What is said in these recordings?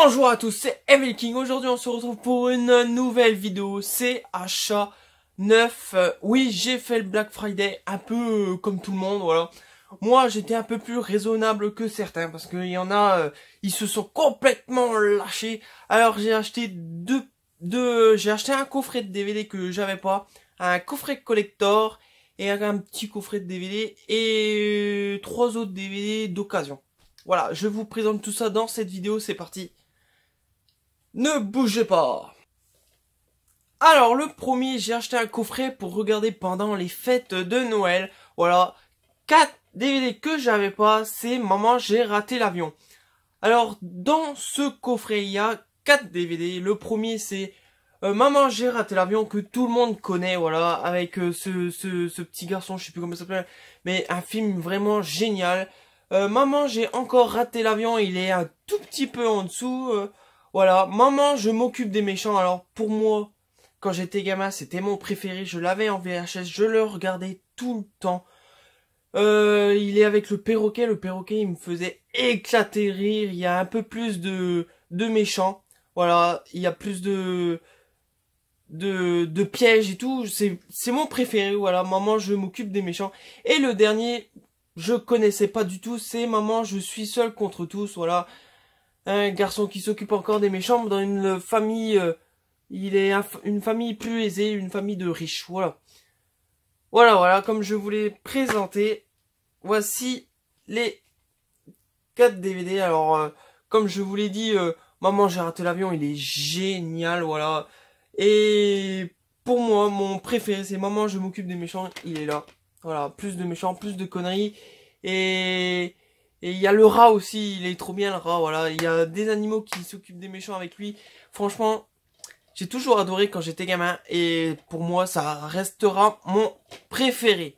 Bonjour à tous, c'est Evil King. Aujourd'hui on se retrouve pour une nouvelle vidéo. C'est achat neuf. Oui, j'ai fait le Black Friday un peu comme tout le monde, voilà. Moi j'étais un peu plus raisonnable que certains parce qu'il y en a, ils se sont complètement lâchés. Alors j'ai acheté j'ai acheté un coffret de DVD que j'avais pas, un coffret collector et un petit coffret de DVD et trois autres DVD d'occasion. Voilà, je vous présente tout ça dans cette vidéo, c'est parti. Ne bougez pas. Alors, le premier, j'ai acheté un coffret pour regarder pendant les fêtes de Noël. Voilà, 4 DVD que j'avais pas, c'est Maman, j'ai raté l'avion. Alors, dans ce coffret, il y a 4 DVD. Le premier, c'est Maman, j'ai raté l'avion, que tout le monde connaît, voilà, avec ce petit garçon, je sais plus comment ça s'appelle, mais un film vraiment génial. Maman, j'ai encore raté l'avion, il est un tout petit peu en dessous. Voilà, Maman, je m'occupe des méchants. Alors, pour moi, quand j'étais gamin, c'était mon préféré. Je l'avais en VHS, je le regardais tout le temps. Il est avec le perroquet. Le perroquet, il me faisait éclater rire. Il y a un peu plus de méchants. Voilà, il y a plus de pièges et tout. C'est mon préféré. Voilà, Maman, je m'occupe des méchants. Et le dernier, je connaissais pas du tout. C'est Maman, je suis seul contre tous. Voilà, un garçon qui s'occupe encore des méchants dans une famille. Il est une famille plus aisée, une famille de riches. Voilà. Voilà, comme je vous l'ai présenté, voici les 4 DVD. Alors, comme je vous l'ai dit, Maman, j'ai raté l'avion, il est génial, voilà. Et pour moi, mon préféré, c'est Maman, je m'occupe des méchants, il est là. Voilà, plus de méchants, plus de conneries. Et il y a le rat aussi, il est trop bien le rat, voilà. Il y a des animaux qui s'occupent des méchants avec lui. Franchement, j'ai toujours adoré quand j'étais gamin et pour moi ça restera mon préféré.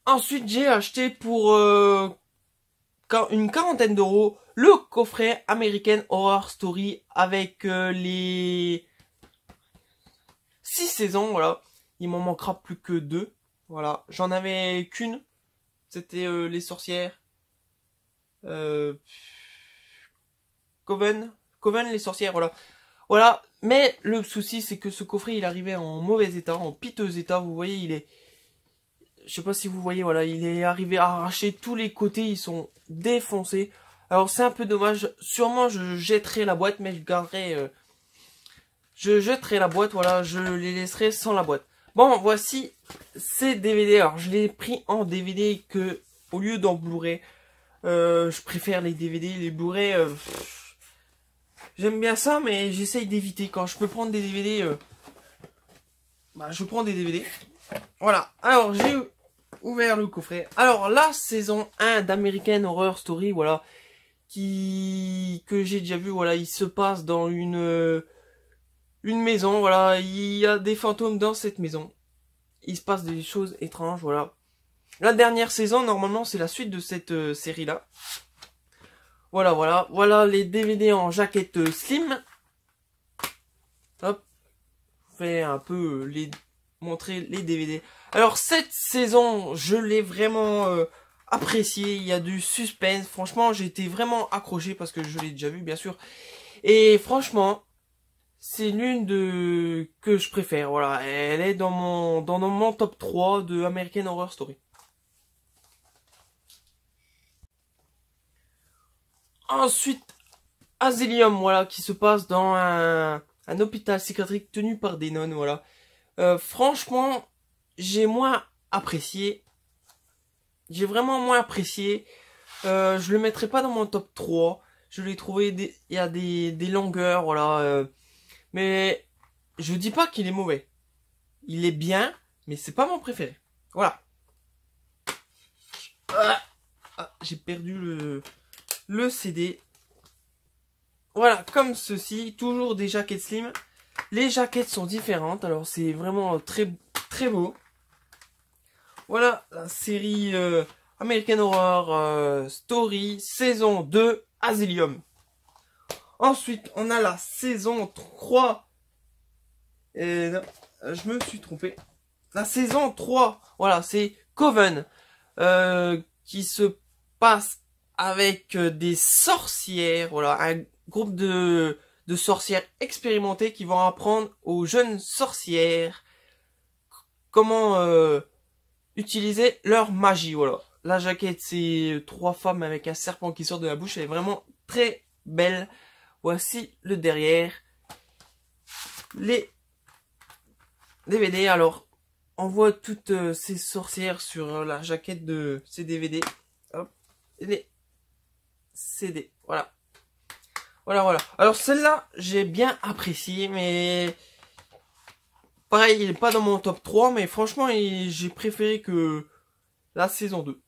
Ensuite j'ai acheté pour une quarantaine d'euros le coffret American Horror Story avec les 6 saisons, voilà. Il m'en manquera plus que 2, voilà. J'en avais qu'une, c'était les sorcières. Coven les sorcières, voilà. Voilà, mais le souci c'est que ce coffret il arrivait en mauvais état, en piteux état, vous voyez, il est... Je sais pas si vous voyez, voilà, il est arrivé arraché, tous les côtés ils sont défoncés. Alors c'est un peu dommage, sûrement je jetterai la boîte, mais je garderai... je jetterai la boîte, voilà, je les laisserai sans la boîte. Bon, voici ces DVD, alors je l'ai pris en DVD que, au lieu d'en Blu-ray, je préfère les DVD, les Blu-ray... J'aime bien ça, mais j'essaye d'éviter. Quand je peux prendre des DVD, je prends des DVD. Voilà. Alors, j'ai ouvert le coffret. Alors, la saison 1 d'American Horror Story, voilà, que j'ai déjà vu, voilà, il se passe dans une maison, voilà, il y a des fantômes dans cette maison. Il se passe des choses étranges, voilà. La dernière saison, normalement, c'est la suite de cette série-là. Voilà les DVD en jaquette slim. Hop, je vais un peu montrer les DVD. Alors cette saison, je l'ai vraiment apprécié. Il y a du suspense. Franchement, j'ai été vraiment accroché parce que je l'ai déjà vu, bien sûr. Et franchement, c'est l'une que je préfère. Voilà, elle est dans mon top 3 de American Horror Story. Ensuite, Asylum, voilà, qui se passe dans un hôpital psychiatrique tenu par des nonnes, voilà. Franchement, j'ai moins apprécié. J'ai vraiment moins apprécié. Je le mettrai pas dans mon top 3. Je l'ai trouvé, il y a des longueurs, voilà. Mais je dis pas qu'il est mauvais. Il est bien, mais c'est pas mon préféré. Voilà. J'ai perdu le CD. Voilà, comme ceci, toujours des jaquettes slim. Les jaquettes sont différentes, alors c'est vraiment très très beau. Voilà la série American Horror Story saison 2 Asylum. Ensuite, on a la saison 3. Non, je me suis trompé. La saison 3, voilà, c'est Coven qui se passe avec des sorcières, voilà, un groupe de sorcières expérimentées qui vont apprendre aux jeunes sorcières comment utiliser leur magie, voilà. La jaquette, c'est 3 femmes avec un serpent qui sort de la bouche, elle est vraiment très belle. Voici le derrière. Les DVD, alors, on voit toutes ces sorcières sur la jaquette de ces DVD. Hop, les CD, voilà. Voilà. Alors celle-là, j'ai bien apprécié, mais pareil, il n'est pas dans mon top 3, mais franchement, j'ai préféré que la saison 2.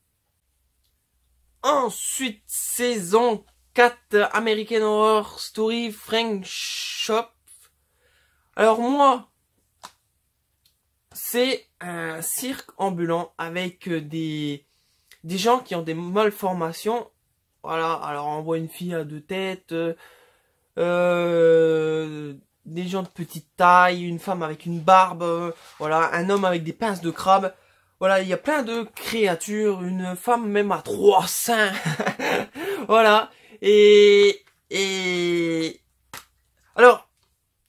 Ensuite, saison 4, American Horror Story Frank Shop. Alors moi, c'est un cirque ambulant avec des gens qui ont des malformations. Voilà, alors on voit une fille à 2 têtes, des gens de petite taille, une femme avec une barbe, voilà, un homme avec des pinces de crabe. Voilà, il y a plein de créatures, une femme même à 3 seins. Voilà, et alors,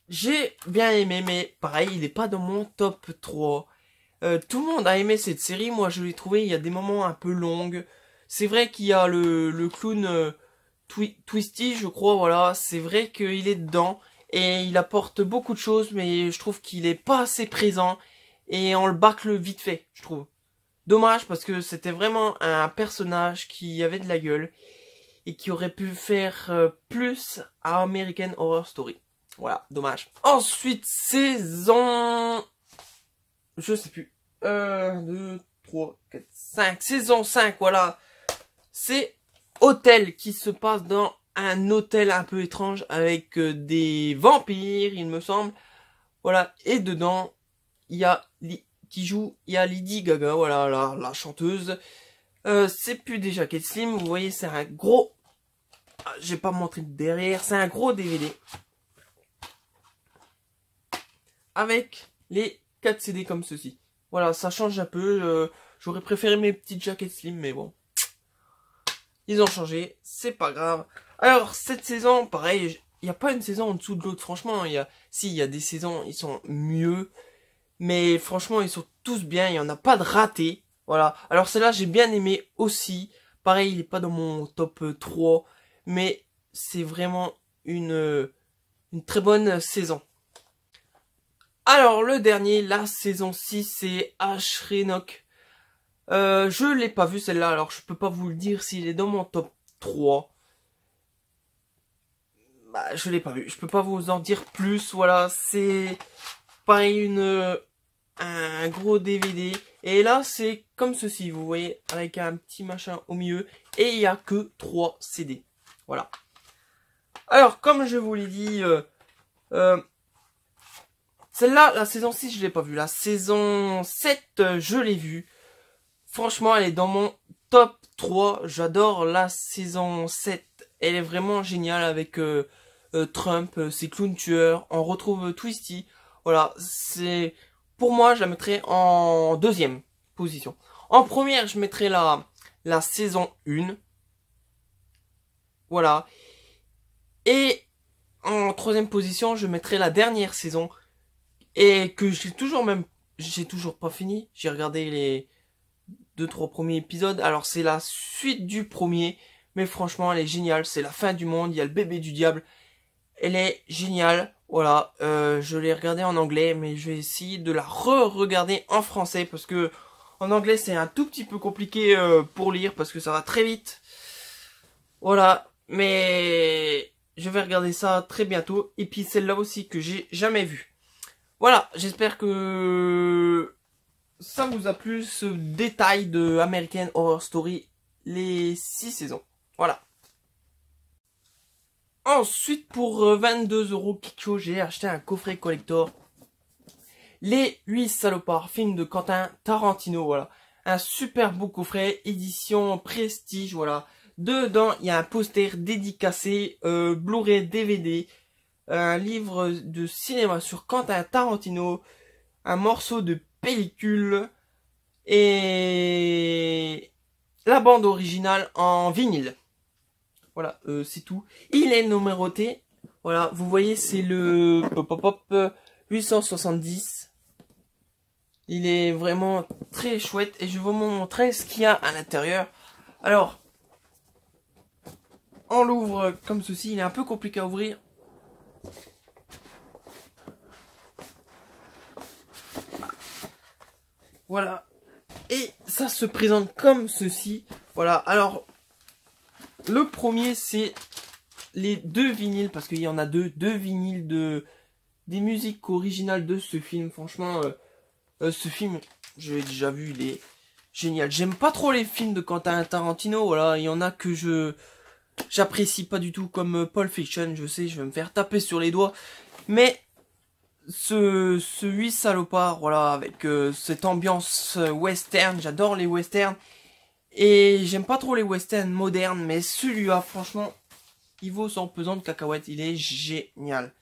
j'ai bien aimé, mais pareil, il n'est pas dans mon top 3. Tout le monde a aimé cette série, moi je l'ai trouvé, il y a des moments un peu longs. C'est vrai qu'il y a le clown Twisty, je crois, voilà, c'est vrai qu'il est dedans. Et il apporte beaucoup de choses, mais je trouve qu'il est pas assez présent. Et on le bâcle vite fait, je trouve. Dommage, parce que c'était vraiment un personnage qui avait de la gueule. Et qui aurait pu faire plus à American Horror Story. Voilà, dommage. Ensuite, saison... Je sais plus. 1, 2, 3, 4, 5. Saison 5, voilà. C'est Hôtel qui se passe dans un hôtel un peu étrange avec des vampires, il me semble. Voilà, et dedans, il y a Lady Gaga, voilà, la chanteuse. C'est plus déjà Kate Slim, vous voyez, c'est un gros... J'ai pas montré derrière, c'est un gros DVD. Avec les 4 CD comme ceci. Voilà, ça change un peu. J'aurais préféré mes petites jaquettes Slim, mais bon. Ils ont changé, c'est pas grave. Alors, cette saison, pareil, il n'y a pas une saison en dessous de l'autre. Franchement, il y a des saisons, ils sont mieux. Mais franchement, ils sont tous bien, il n'y en a pas de raté. Voilà. Alors, celle-là, j'ai bien aimé aussi. Pareil, il n'est pas dans mon top 3. Mais c'est vraiment une très bonne saison. Alors, le dernier, la saison 6, c'est Ashrenok. Je l'ai pas vu celle-là, alors je peux pas vous le dire s'il est dans mon top 3. Bah, je l'ai pas vu, je peux pas vous en dire plus, voilà, c'est pareil un gros DVD. Et là, c'est comme ceci, vous voyez, avec un petit machin au milieu, et il y a que 3 CD. Voilà. Alors, comme je vous l'ai dit, celle-là, la saison 6, je l'ai pas vue. La saison 7, je l'ai vue. Franchement, elle est dans mon top 3. J'adore la saison 7. Elle est vraiment géniale avec Trump, ses clowns tueurs. On retrouve Twisty. Voilà, c'est... Pour moi, je la mettrais en 2e position. En première, je mettrais la saison 1. Voilà. Et en 3e position, je mettrais la dernière saison. Et que j'ai toujours pas fini. J'ai regardé les 2-3 premiers épisodes. Alors c'est la suite du premier. Mais franchement, elle est géniale. C'est la fin du monde. Il y a le bébé du diable. Elle est géniale. Voilà. Je l'ai regardée en anglais. Mais je vais essayer de la re-regarder en français. Parce que en anglais, c'est un tout petit peu compliqué pour lire. Parce que ça va très vite. Voilà. Mais je vais regarder ça très bientôt. Et puis celle-là aussi que j'ai jamais vue. Voilà, j'espère que ça vous a plu, ce détail de American Horror Story, les 6 saisons. Voilà. Ensuite, pour 22 € Kikyo, j'ai acheté un coffret collector. Les 8 salopards, film de Quentin Tarantino, voilà. Un super beau coffret, édition prestige, voilà. Dedans, il y a un poster dédicacé, Blu-ray DVD, un livre de cinéma sur Quentin Tarantino, un morceau de pellicule et la bande originale en vinyle. Voilà, c'est tout. Il est numéroté. Voilà, vous voyez, c'est le 870. Il est vraiment très chouette et je vais vous montrer ce qu'il y a à l'intérieur. Alors, on l'ouvre comme ceci. Il est un peu compliqué à ouvrir. Voilà. Et ça se présente comme ceci. Voilà. Alors, le premier, c'est les deux vinyles. Parce qu'il y en a deux vinyles des musiques originales de ce film. Franchement, ce film, je l'ai déjà vu, il est génial. J'aime pas trop les films de Quentin Tarantino. Voilà. Il y en a que j'apprécie pas du tout. Comme Pulp Fiction. Je sais, je vais me faire taper sur les doigts. Mais ce 8 salopards, voilà, avec cette ambiance western, j'adore les westerns, et j'aime pas trop les westerns modernes, mais celui-là, franchement, il vaut son pesant de cacahuètes, il est génial.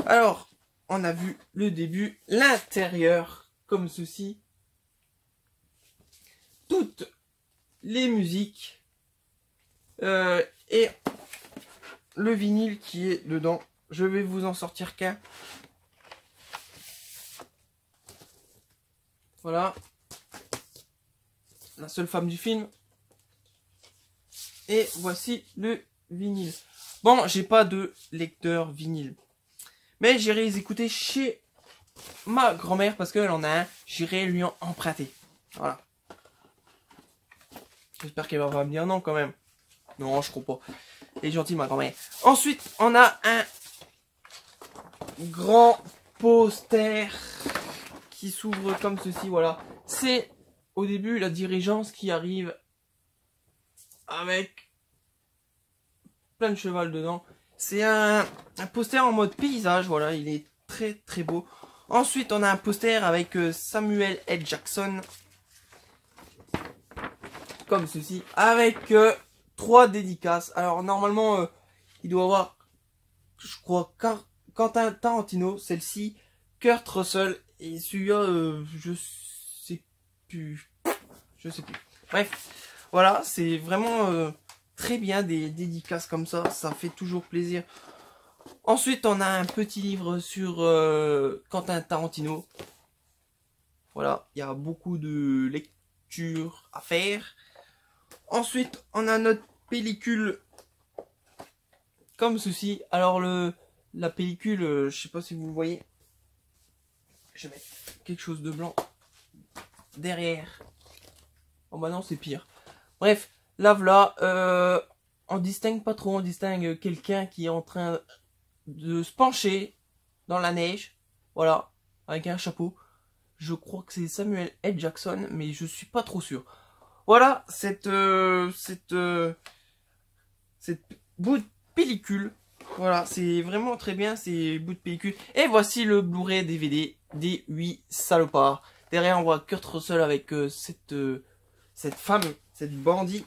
Alors, on a vu le début, l'intérieur, comme ceci, toutes les musiques, et le vinyle qui est dedans, je vais vous en sortir qu'un. Voilà, la seule femme du film. Et voici le vinyle. Bon, j'ai pas de lecteur vinyle, mais j'irai les écouter chez ma grand-mère parce qu'elle en a un. J'irai lui en emprunter. Voilà. J'espère qu'elle va pas me dire non quand même. Non, je crois pas. Elle est gentille ma grand-mère. Ensuite, on a un grand poster qui s'ouvre comme ceci, voilà. C'est au début la dirigeance qui arrive avec plein de cheval dedans. C'est un poster en mode paysage, voilà, il est très très beau. Ensuite, on a un poster avec Samuel L. Jackson, comme ceci, avec 3 dédicaces. Alors normalement, il doit avoir, je crois, Quentin Tarantino, celle-ci, Kurt Russell. Et celui-là, je sais plus. Bref, voilà, c'est vraiment très bien des dédicaces comme ça fait toujours plaisir. Ensuite, on a un petit livre sur Quentin Tarantino. Voilà, il y a beaucoup de lectures à faire. Ensuite, on a notre pellicule comme ceci. Alors, la pellicule, je sais pas si vous le voyez. Je vais mettre quelque chose de blanc derrière. Oh bah non, c'est pire. Bref, là voilà, on distingue pas trop, on distingue quelqu'un qui est en train de se pencher dans la neige. Voilà, avec un chapeau. Je crois que c'est Samuel L. Jackson, mais je suis pas trop sûr. Voilà, cette bout de pellicule. Voilà, c'est vraiment très bien ces bouts de pellicule. Et voici le Blu-ray DVD des 8 salopards. Derrière, on voit Kurt Russell avec cette femme, cette bandit.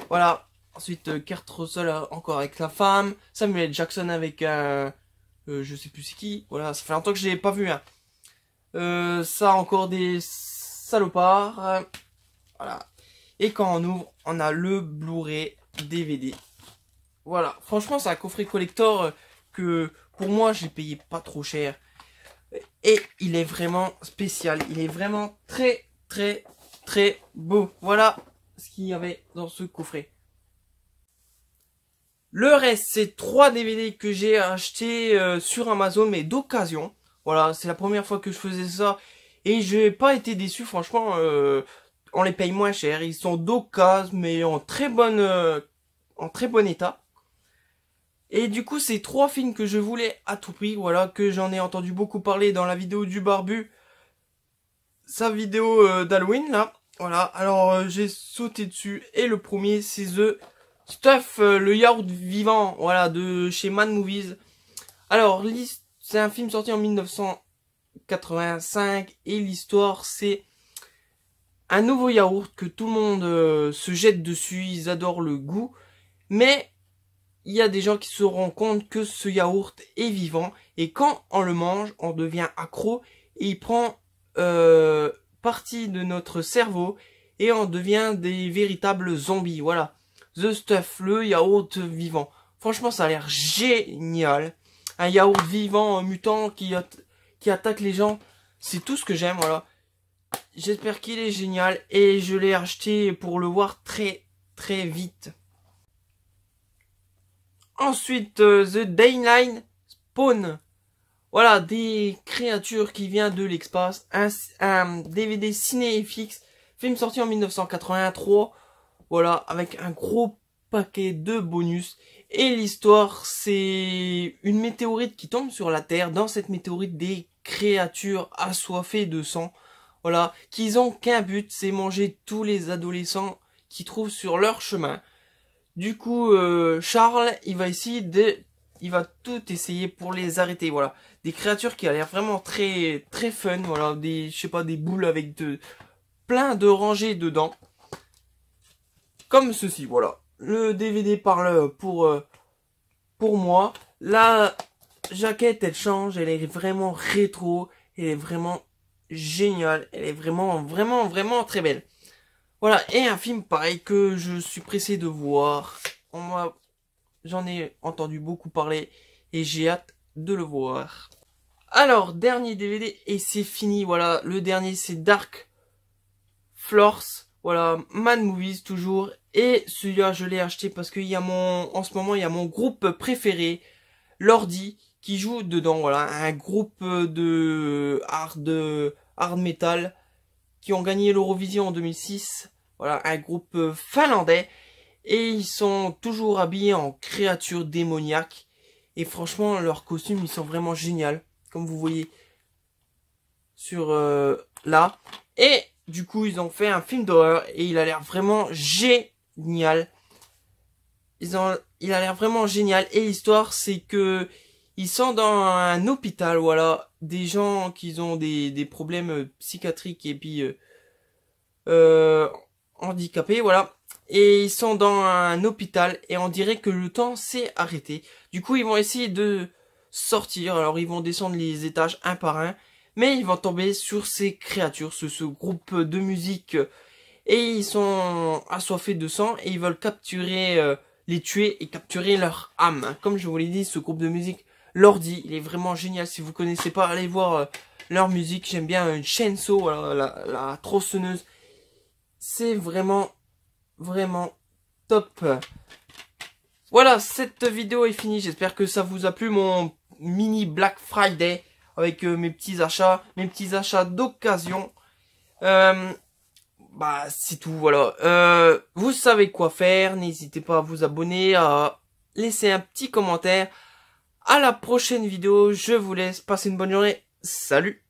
Voilà. Ensuite, Kurt Russell encore avec la femme. Samuel L. Jackson avec un... je sais plus c'est qui. Voilà, ça fait longtemps que je l'ai pas vu. Hein. Ça, encore des salopards. Voilà. Et quand on ouvre, on a le Blu-ray DVD. Voilà, franchement c'est un coffret collector que pour moi j'ai payé pas trop cher. Et il est vraiment spécial, il est vraiment très très très beau. Voilà ce qu'il y avait dans ce coffret. Le reste c'est 3 DVD que j'ai acheté sur Amazon mais d'occasion. Voilà, c'est la première fois que je faisais ça et je n'ai pas été déçu franchement. On les paye moins cher, ils sont d'occasion mais en très bon état. Et du coup, c'est 3 films que je voulais à tout prix, voilà, que j'en ai entendu beaucoup parler dans la vidéo du barbu, sa vidéo d'Halloween, là, voilà, alors j'ai sauté dessus, et le premier, c'est The Stuff, le yaourt vivant, voilà, de chez Mad Movies. Alors, c'est un film sorti en 1985, et l'histoire, c'est un nouveau yaourt que tout le monde se jette dessus, ils adorent le goût, mais il y a des gens qui se rendent compte que ce yaourt est vivant et quand on le mange, on devient accro et il prend partie de notre cerveau et on devient des véritables zombies. Voilà. The Stuff, le yaourt vivant. Franchement, ça a l'air génial. Un yaourt vivant, mutant, qui attaque les gens. C'est tout ce que j'aime, voilà. J'espère qu'il est génial. Et je l'ai acheté pour le voir très, très vite. Ensuite, The Dayline Spawn. Voilà, des créatures qui viennent de l'espace. Un DVD cinéfixe. Film sorti en 1983. Voilà, avec un gros paquet de bonus. Et l'histoire, c'est une météorite qui tombe sur la Terre. Dans cette météorite, des créatures assoiffées de sang. Voilà, qui ont qu'un but, c'est manger tous les adolescents qui trouvent sur leur chemin. Du coup, Charles, il va tout essayer pour les arrêter. Voilà, des créatures qui a l'air vraiment très très fun. Voilà, je sais pas, des boules avec plein de rangées dedans. Comme ceci, voilà. Le DVD parle pour moi. La jaquette, elle change. Elle est vraiment rétro. Elle est vraiment géniale. Elle est vraiment, vraiment, vraiment très belle. Voilà. Et un film pareil que je suis pressé de voir. J'en ai entendu beaucoup parler. Et j'ai hâte de le voir. Alors, dernier DVD. Et c'est fini. Voilà. Le dernier, c'est Dark Floors. Voilà, Mad Movies toujours. Et celui-là, je l'ai acheté parce qu'il y a en ce moment, il y a mon groupe préféré, Lordi, qui joue dedans. Voilà, un groupe de hard metal qui ont gagné l'Eurovision en 2006. Voilà, un groupe finlandais. Et ils sont toujours habillés en créatures démoniaques. Et franchement, leurs costumes, ils sont vraiment géniaux. Comme vous voyez sur là. Et du coup, ils ont fait un film d'horreur et il a l'air vraiment génial. Il a l'air vraiment génial. Et l'histoire, c'est que ils sont dans un hôpital, voilà. Des gens qui ont des problèmes psychiatriques et puis handicapés, voilà. Et ils sont dans un hôpital et on dirait que le temps s'est arrêté. Du coup, ils vont essayer de sortir. Alors, ils vont descendre les étages un par un. Mais ils vont tomber sur ces créatures, ce groupe de musique. Et ils sont assoiffés de sang et ils veulent capturer, les tuer et capturer leur âme. Comme je vous l'ai dit, ce groupe de musique, Lordi, il est vraiment génial. Si vous connaissez pas, allez voir leur musique. J'aime bien Chainsaw, voilà, la tronçonneuse. C'est vraiment, vraiment top. Voilà, cette vidéo est finie. J'espère que ça vous a plu, mon mini Black Friday. Avec mes petits achats d'occasion. Bah c'est tout, voilà. Vous savez quoi faire, n'hésitez pas à vous abonner, à laisser un petit commentaire. À la prochaine vidéo, je vous laisse, passer une bonne journée, salut.